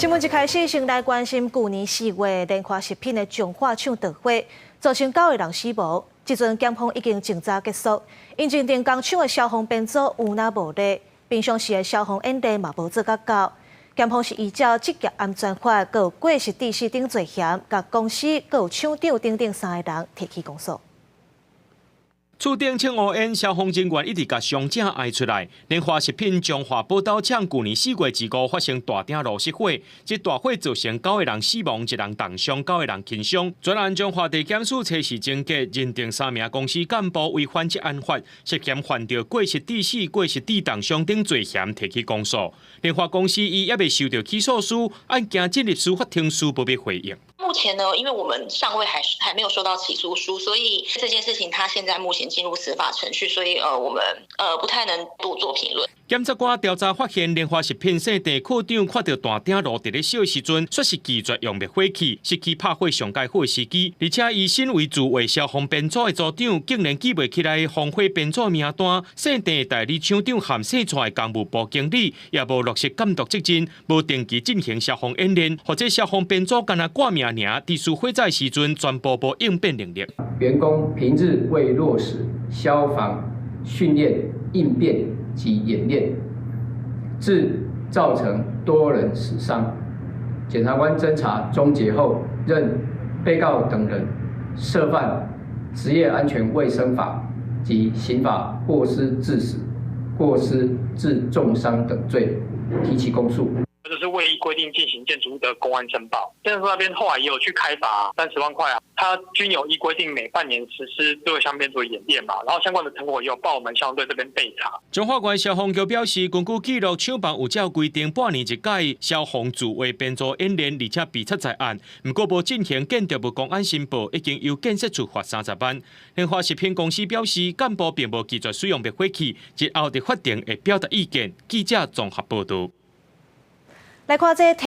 新闻一开始，先来关心去年4月莲花食品的彰化厂大火，造成9个人死亡。这阵检方已经尽早结束，因为电工厂的消防编组有哪无力，平常时的消防演练嘛无做甲够。检方是依照职业安全法，佮过失致死等罪嫌，甲公司佮有厂长等3个人提起公诉。 厝顶青乌烟，消防人员一直甲伤者挨出来。莲花食品彰化宝岛厂去年4月2日发生大鼎炉失火，这大火造成9个人死亡，1人重伤，9个人轻伤。专案中华地检署测试证据，认定3名公司干部违反职安法，涉嫌犯着过失致死、过失致重伤等罪嫌，提起公诉。莲花公司伊也未收到起诉书，案件进入司法庭司不必回应。 目前呢，因为我们尚未还没有收到起诉书，所以这件事情它现在目前进入司法程序，所以我们不太能多做评论。检察官调查发现，莲花食品生地科长看到大鼎炉伫咧烧时阵，说是拒绝用灭火器，失去拍火上解火的时机。而且以身为自卫消防编组的组长，竟然记袂起来防火编组名单。生地代理厂长含洗出来公务部经理，也无落实监督责任，无定期进行消防演练，或者消防编组干那挂名。 地属火灾时阵，全部无应变能力。员工平日未落实消防训练、应变及演练，致造成多人死伤。检察官侦查终结后，认被告等人涉犯职业安全卫生法及刑法过失致死、过失致重伤等罪，提起公诉。 就是未依规定进行建筑物的公安申报，建筑那边后来也有去开罚30万块啊，他均有依规定每半年实施智慧项变做演练嘛，然后相关的成果也有报我们消防队这边备查。彰化县消防局表示，根据记录，厂房有照规定半年一届消防自卫编组演练，而且被测在案，不过无进行建筑物公安申报，已经由建设处罚30万。莲花食品公司表示，干部并无拒绝使用灭火器，日后伫法庭会表达意见。记者综合报道。来看这。